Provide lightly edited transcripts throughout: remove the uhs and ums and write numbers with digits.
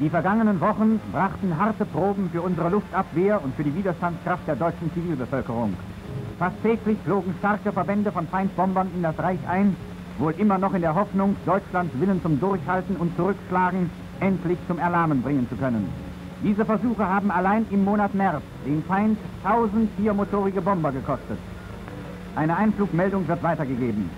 Die vergangenen Wochen brachten harte Proben für unsere Luftabwehr und für die Widerstandskraft der deutschen Zivilbevölkerung. Fast täglich flogen starke Verbände von Feindbombern in das Reich ein, wohl immer noch in der Hoffnung, Deutschlands Willen zum Durchhalten und Zurückschlagen endlich zum Erlahmen bringen zu können. Diese Versuche haben allein im Monat März den Feind 1000 viermotorige Bomber gekostet. Eine Einflugmeldung wird weitergegeben.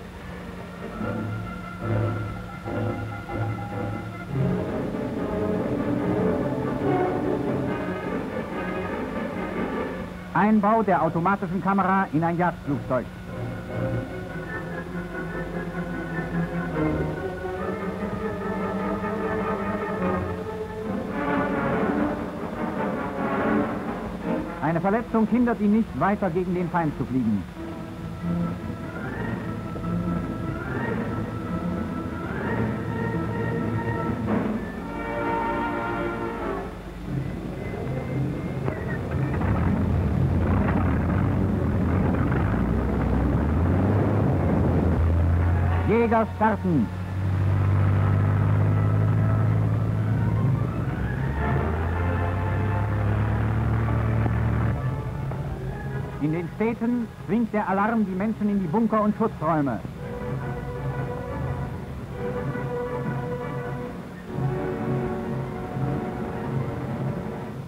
Einbau der automatischen Kamera in ein Jagdflugzeug. Eine Verletzung hindert ihn nicht, weiter gegen den Feind zu fliegen. Jäger starten. In den Städten zwingt der Alarm die Menschen in die Bunker und Schutzräume.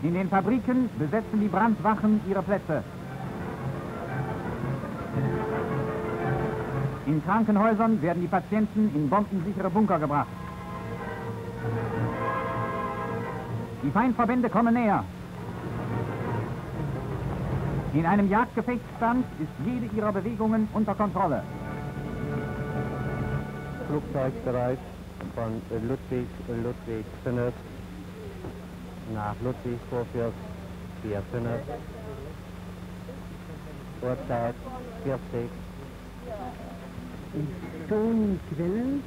In den Fabriken besetzen die Brandwachen ihre Plätze. In Krankenhäusern werden die Patienten in bombensichere Bunker gebracht. Die Feindverbände kommen näher. In einem Jagdgefechtsstand ist jede ihrer Bewegungen unter Kontrolle. Flugzeug bereit von Ludwig Finnert nach Ludwig vorführt, 4 Finnert. Uhrzeit 40. Tonquellen,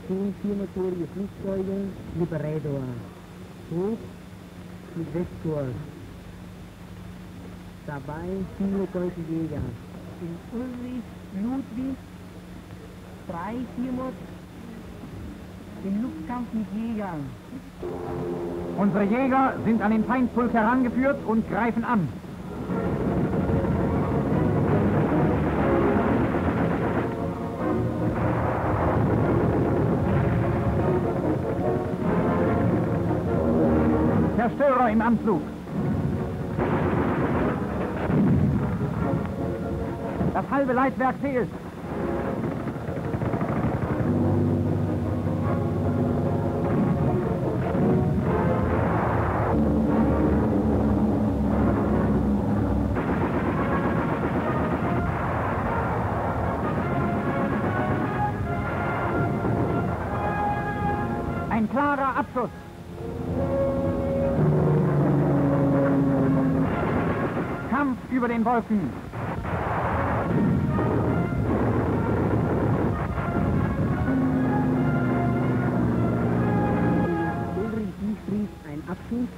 10 viermotorige Flugzeuge, Liberator, hoch mit Westkurs. Dabei viele deutsche Jäger. In Ulrich Ludwig 3 Viermod im Luftkampf mit Jägern. Unsere Jäger sind an den Feindpulk herangeführt und greifen an. Zerstörer im Anflug. Das halbe Leitwerk fehlt. Ein klarer Abschuss. Kampf über den Wolken. Ulrich Siegfried ein Abschuss.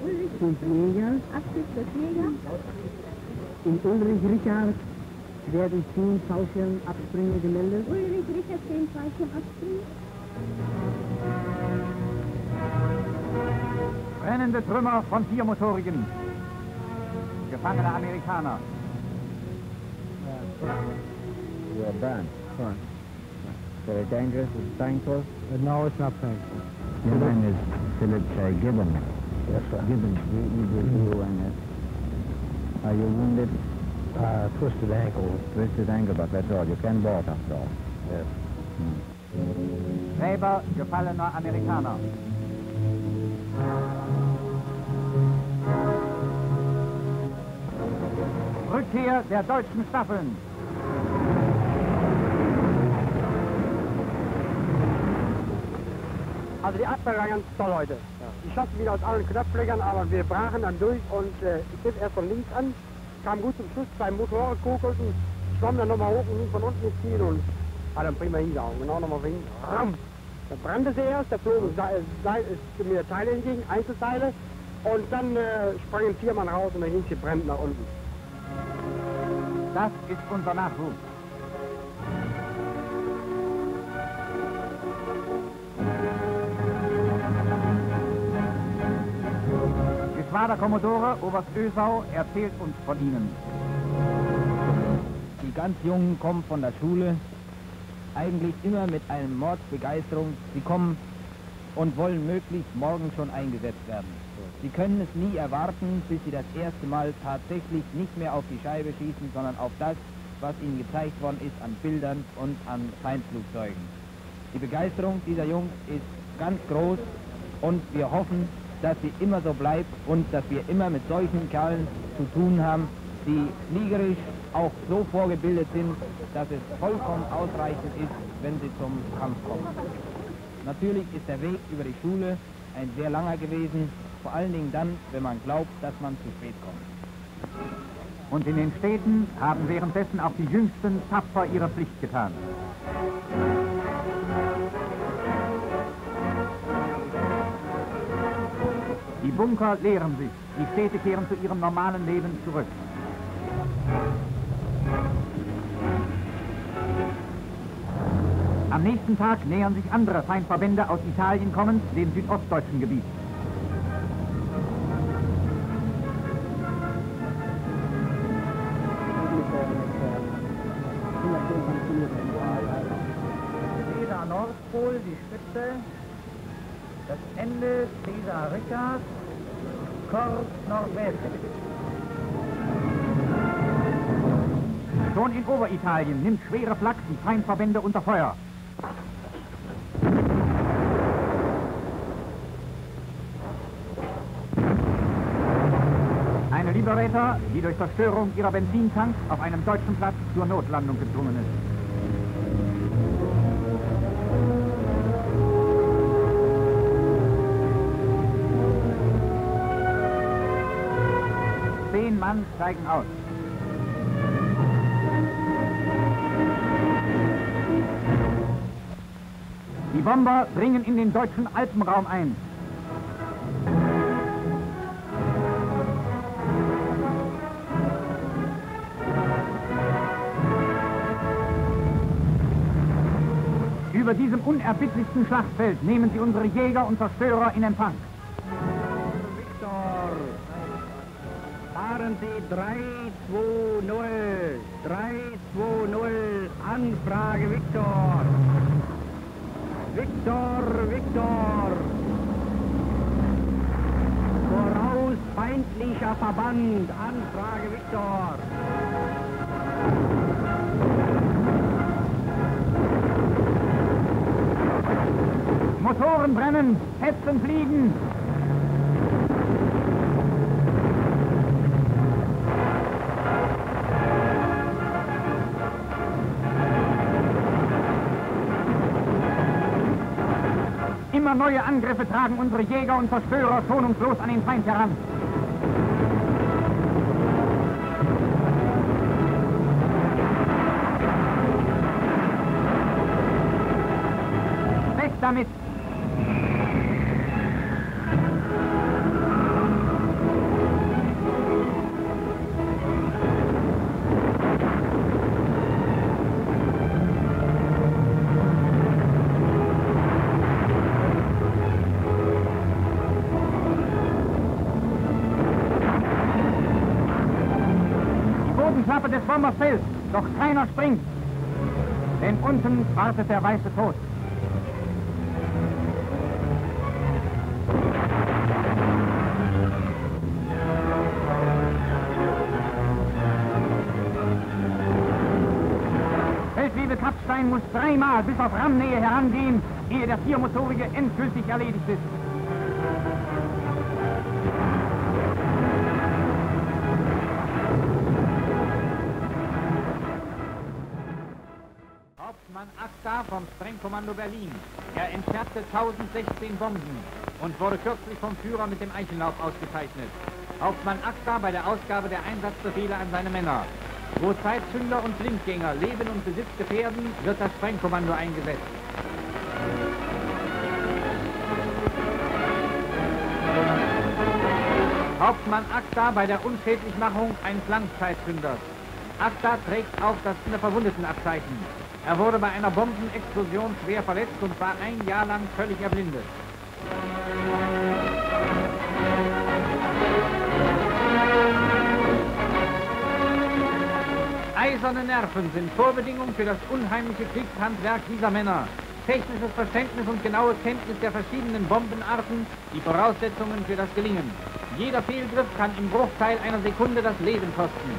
Ulrich 5 Jäger. Abschuss des Jäger. In Ulrich Richard werden 10 Fallschirmabsprünge gemeldet. Ulrich Richard 10 Fallschirmabsprünge. Brennende Trümmer von viermotorigen. Gefangene Amerikaner. You are burned. Fine. Very dangerous, it's painful. No, it's not painful. Your name is Philip Gibbon. Yes, sir. Gibbon, Are you wounded? Twisted ankle. Twisted ankle, but that's all. You can walk after all. Yes. Gräber gefallener Amerikaner. Rückkehr der deutschen Staffeln. Also die Abwehr war ganz toll heute. Die schossen wieder aus allen Knopflöchern, aber wir brachen dann durch und ich bin erst von links an, kam gut zum Schluss, 2 Motoren kokelten, schwamm dann nochmal hoch und ging von unten ins Ziel und hat dann prima hingehauen. Genau nochmal für hinten. Da brannte sie erst, da flogen mir Teile entgegen, Einzelteile, und dann sprangen 4 Mann raus und dann ging sie brennend nach unten. Das ist unser Nachwuchs. Vater Kommodore, Oberst Ösau, erzählt uns von ihnen. Die ganz Jungen kommen von der Schule, eigentlich immer mit einer Mordsbegeisterung. Sie kommen und wollen möglichst morgen schon eingesetzt werden. Sie können es nie erwarten, bis sie das erste Mal tatsächlich nicht mehr auf die Scheibe schießen, sondern auf das, was ihnen gezeigt worden ist an Bildern und an Feindflugzeugen. Die Begeisterung dieser Jungs ist ganz groß und wir hoffen, dass sie immer so bleibt und dass wir immer mit solchen Kerlen zu tun haben, die fliegerisch auch so vorgebildet sind, dass es vollkommen ausreichend ist, wenn sie zum Kampf kommen. Natürlich ist der Weg über die Schule ein sehr langer gewesen, vor allen Dingen dann, wenn man glaubt, dass man zu spät kommt. Und in den Städten haben währenddessen auch die Jüngsten tapfer ihre Pflicht getan. Die Bunker leeren sich, die Städte kehren zu ihrem normalen Leben zurück. Am nächsten Tag nähern sich andere Feindverbände aus Italien kommend dem südostdeutschen Gebiet. Caesar Nordpol, die Spitze, das Ende Caesar Richard, Kurs Nordwest. Schon in Oberitalien nimmt schwere Flak die Feindverbände unter Feuer. Eine Liberator, die durch Zerstörung ihrer Benzintanks auf einem deutschen Platz zur Notlandung gezwungen ist. Zehn Mann steigen aus. Die Bomber dringen in den deutschen Alpenraum ein. Über diesem unerbittlichsten Schlachtfeld nehmen sie unsere Jäger und Zerstörer in Empfang. Victor, fahren Sie 320, 320, Anfrage Victor. Victor, Victor. Voraus feindlicher Verband, Anfrage Victor. Motoren brennen, Fetzen fliegen. Immer neue Angriffe tragen unsere Jäger und Zerstörer schonungslos an den Feind heran. Weg damit! Klappe des Bombers fällt, doch keiner springt, denn unten wartet der weiße Tod. Feldwebel Kappstein muss dreimal bis auf Rammnähe herangehen, ehe der viermotorige endgültig erledigt ist. Hauptmann Achter vom Sprengkommando Berlin. Er entschärfte 1016 Bomben und wurde kürzlich vom Führer mit dem Eichenlauf ausgezeichnet. Hauptmann Achter bei der Ausgabe der Einsatzbefehle an seine Männer. Wo Zeitzünder und Blindgänger Leben und Besitz gefährden, wird das Sprengkommando eingesetzt. Hauptmann Achter bei der Unschädlichmachung eines Langzeitzünders. Achter trägt auch das Verwundetenabzeichen. Er wurde bei einer Bombenexplosion schwer verletzt und war ein Jahr lang völlig erblindet. Eiserne Nerven sind Vorbedingung für das unheimliche Kriegshandwerk dieser Männer. Technisches Verständnis und genaue Kenntnis der verschiedenen Bombenarten, die Voraussetzungen für das Gelingen. Jeder Fehlgriff kann im Bruchteil einer Sekunde das Leben kosten.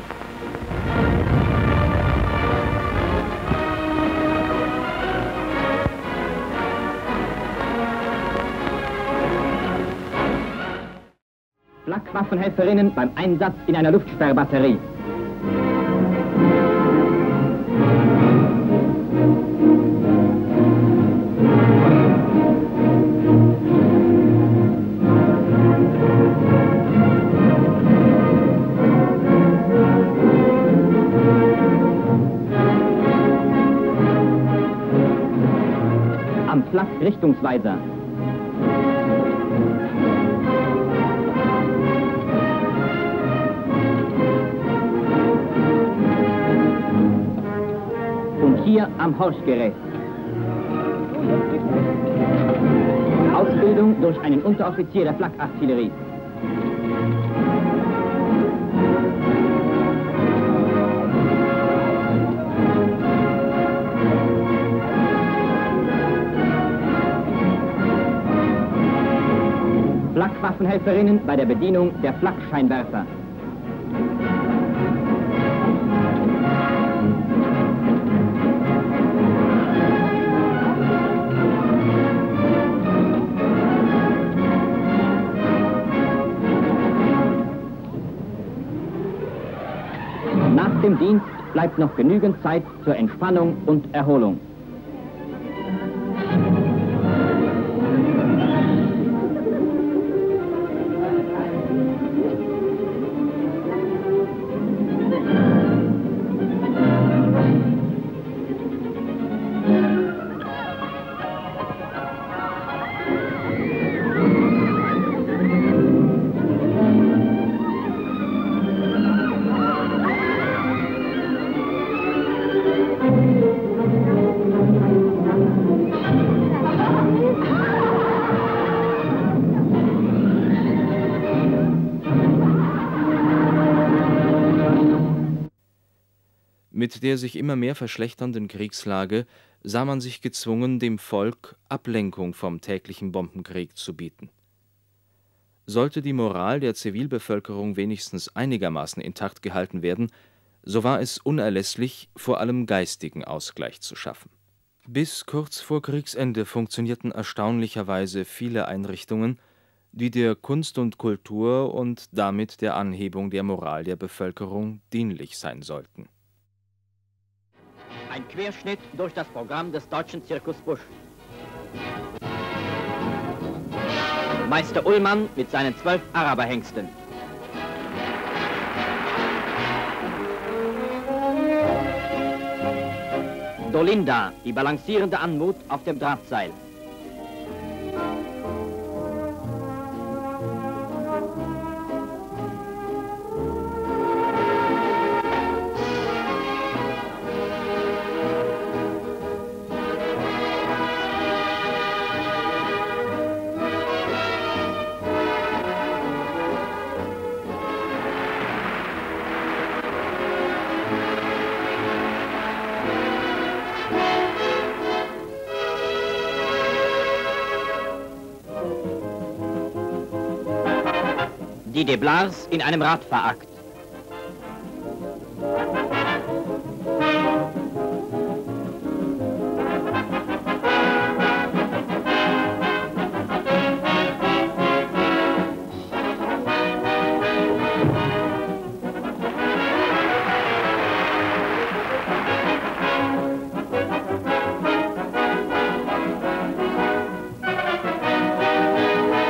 Flakwaffenhelferinnen beim Einsatz in einer Luftsperrbatterie. Am Flak-Richtungsweiser. Hier am Horchgerät. Ausbildung durch einen Unteroffizier der Flakartillerie. Flakwaffenhelferinnen bei der Bedienung der Flakscheinwerfer. Nach dem Dienst bleibt noch genügend Zeit zur Entspannung und Erholung. Mit der sich immer mehr verschlechternden Kriegslage sah man sich gezwungen, dem Volk Ablenkung vom täglichen Bombenkrieg zu bieten. Sollte die Moral der Zivilbevölkerung wenigstens einigermaßen intakt gehalten werden, so war es unerlässlich, vor allem geistigen Ausgleich zu schaffen. Bis kurz vor Kriegsende funktionierten erstaunlicherweise viele Einrichtungen, die der Kunst und Kultur und damit der Anhebung der Moral der Bevölkerung dienlich sein sollten. Ein Querschnitt durch das Programm des Deutschen Zirkus Busch. Meister Ullmann mit seinen 12 Araberhengsten. Dolinda, die balancierende Anmut auf dem Drahtseil. Die Deblars in einem Radfahrakt.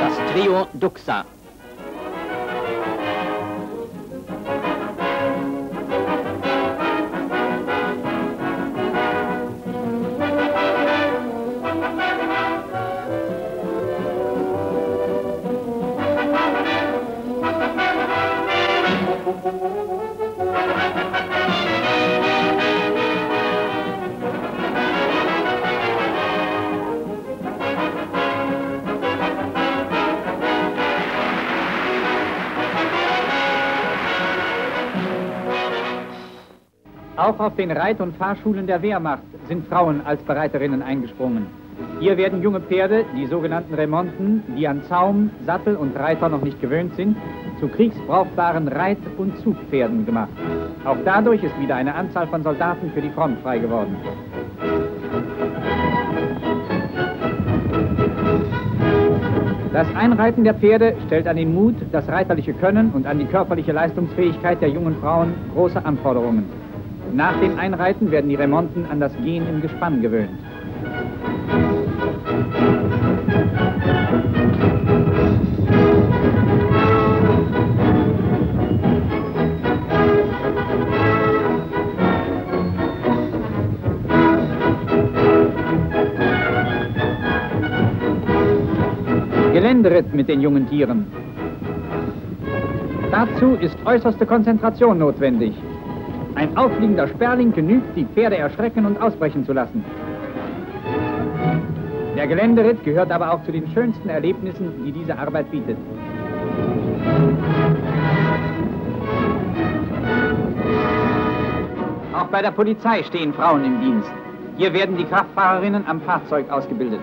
Das Trio Duxa. Auch auf den Reit- und Fahrschulen der Wehrmacht sind Frauen als Bereiterinnen eingesprungen. Hier werden junge Pferde, die sogenannten Remonten, die an Zaum, Sattel und Reiter noch nicht gewöhnt sind, zu kriegsbrauchbaren Reit- und Zugpferden gemacht. Auch dadurch ist wieder eine Anzahl von Soldaten für die Front frei geworden. Das Einreiten der Pferde stellt an den Mut, das reiterliche Können und an die körperliche Leistungsfähigkeit der jungen Frauen große Anforderungen. Nach dem Einreiten werden die Remonten an das Gehen im Gespann gewöhnt. Geländeritt mit den jungen Tieren. Dazu ist äußerste Konzentration notwendig. Ein auffliegender Sperling genügt, die Pferde erschrecken und ausbrechen zu lassen. Der Geländeritt gehört aber auch zu den schönsten Erlebnissen, die diese Arbeit bietet. Auch bei der Polizei stehen Frauen im Dienst. Hier werden die Kraftfahrerinnen am Fahrzeug ausgebildet.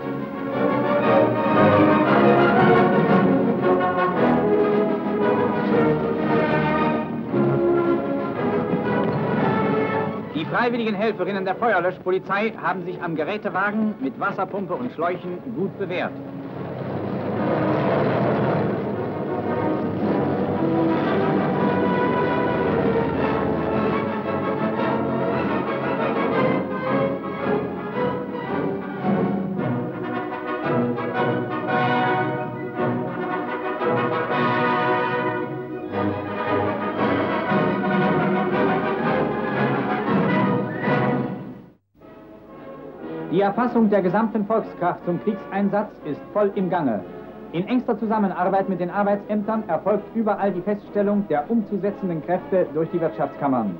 Die freiwilligen Helferinnen der Feuerlöschpolizei haben sich am Gerätewagen mit Wasserpumpe und Schläuchen gut bewährt. Die Erfassung der gesamten Volkskraft zum Kriegseinsatz ist voll im Gange. In engster Zusammenarbeit mit den Arbeitsämtern erfolgt überall die Feststellung der umzusetzenden Kräfte durch die Wirtschaftskammern.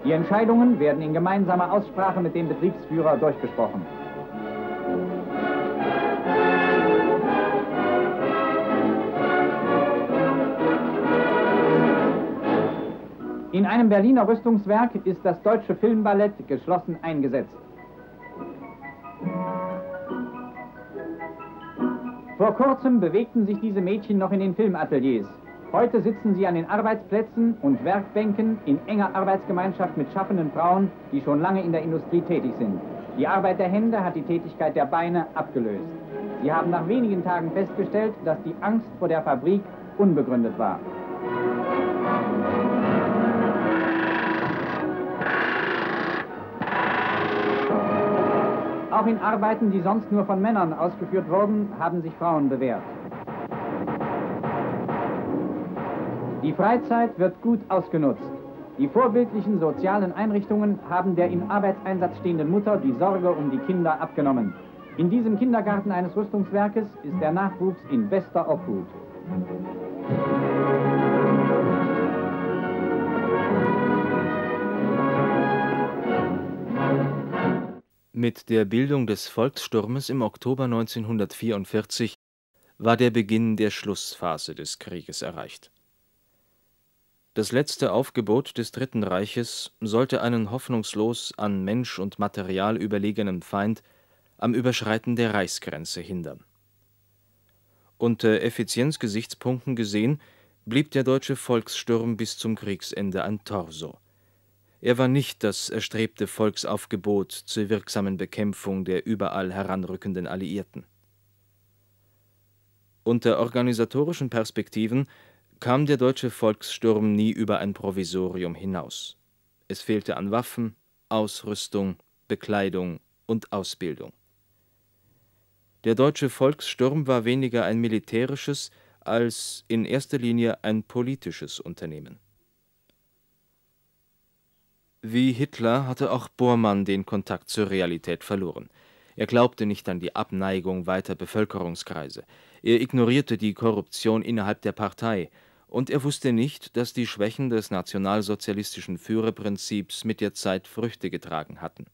Die Entscheidungen werden in gemeinsamer Aussprache mit dem Betriebsführer durchgesprochen. In einem Berliner Rüstungswerk ist das Deutsche Filmballett geschlossen eingesetzt. Vor kurzem bewegten sich diese Mädchen noch in den Filmateliers. Heute sitzen sie an den Arbeitsplätzen und Werkbänken in enger Arbeitsgemeinschaft mit schaffenden Frauen, die schon lange in der Industrie tätig sind. Die Arbeit der Hände hat die Tätigkeit der Beine abgelöst. Sie haben nach wenigen Tagen festgestellt, dass die Angst vor der Fabrik unbegründet war. Auch in Arbeiten, die sonst nur von Männern ausgeführt wurden, haben sich Frauen bewährt. Die Freizeit wird gut ausgenutzt. Die vorbildlichen sozialen Einrichtungen haben der im Arbeitseinsatz stehenden Mutter die Sorge um die Kinder abgenommen. In diesem Kindergarten eines Rüstungswerkes ist der Nachwuchs in bester Obhut. Mit der Bildung des Volkssturmes im Oktober 1944 war der Beginn der Schlussphase des Krieges erreicht. Das letzte Aufgebot des Dritten Reiches sollte einen hoffnungslos an Mensch und Material überlegenen Feind am Überschreiten der Reichsgrenze hindern. Unter Effizienzgesichtspunkten gesehen blieb der deutsche Volkssturm bis zum Kriegsende ein Torso. Er war nicht das erstrebte Volksaufgebot zur wirksamen Bekämpfung der überall heranrückenden Alliierten. Unter organisatorischen Perspektiven kam der deutsche Volkssturm nie über ein Provisorium hinaus. Es fehlte an Waffen, Ausrüstung, Bekleidung und Ausbildung. Der deutsche Volkssturm war weniger ein militärisches als in erster Linie ein politisches Unternehmen. Wie Hitler hatte auch Bormann den Kontakt zur Realität verloren. Er glaubte nicht an die Abneigung weiter Bevölkerungskreise. Er ignorierte die Korruption innerhalb der Partei. Und er wusste nicht, dass die Schwächen des nationalsozialistischen Führerprinzips mit der Zeit Früchte getragen hatten.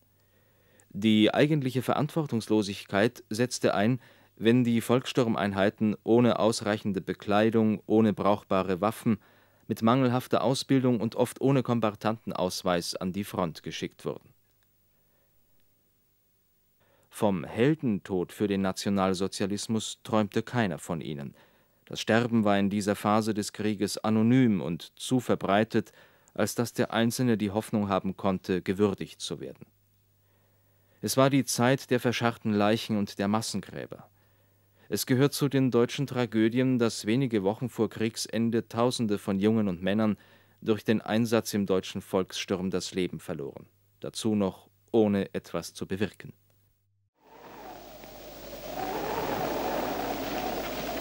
Die eigentliche Verantwortungslosigkeit setzte ein, wenn die Volkssturmeinheiten ohne ausreichende Bekleidung, ohne brauchbare Waffen, mit mangelhafter Ausbildung und oft ohne Kombattantenausweis an die Front geschickt wurden. Vom Heldentod für den Nationalsozialismus träumte keiner von ihnen. Das Sterben war in dieser Phase des Krieges anonym und zu verbreitet, als dass der Einzelne die Hoffnung haben konnte, gewürdigt zu werden. Es war die Zeit der verscharrten Leichen und der Massengräber. Es gehört zu den deutschen Tragödien, dass wenige Wochen vor Kriegsende Tausende von Jungen und Männern durch den Einsatz im deutschen Volkssturm das Leben verloren. Dazu noch ohne etwas zu bewirken.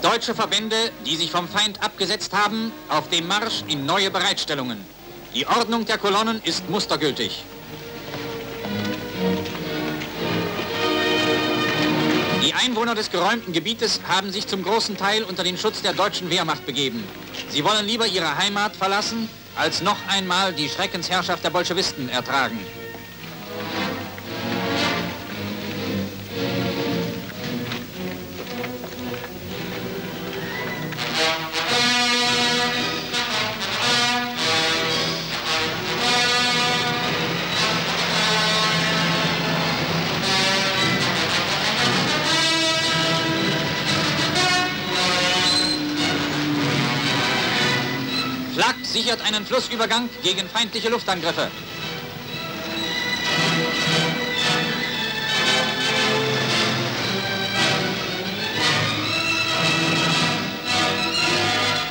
Deutsche Verbände, die sich vom Feind abgesetzt haben, auf dem Marsch in neue Bereitstellungen. Die Ordnung der Kolonnen ist mustergültig. Die Einwohner des geräumten Gebietes haben sich zum großen Teil unter den Schutz der deutschen Wehrmacht begeben. Sie wollen lieber ihre Heimat verlassen, als noch einmal die Schreckensherrschaft der Bolschewisten ertragen. Flak sichert einen Flussübergang gegen feindliche Luftangriffe.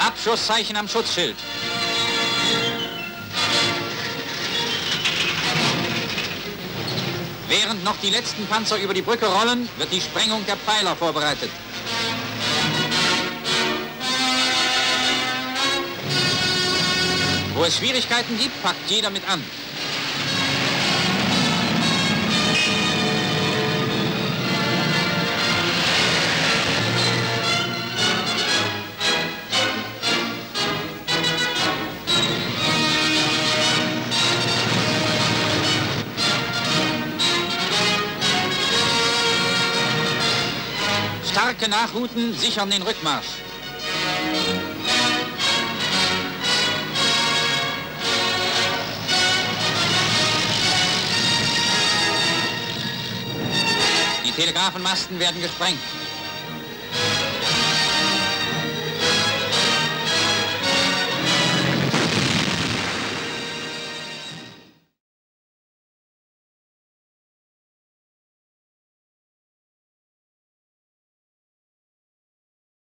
Abschusszeichen am Schutzschild. Während noch die letzten Panzer über die Brücke rollen, wird die Sprengung der Pfeiler vorbereitet. Wo es Schwierigkeiten gibt, packt jeder mit an. Starke Nachruten sichern den Rückmarsch. Die Telegrafenmasten werden gesprengt.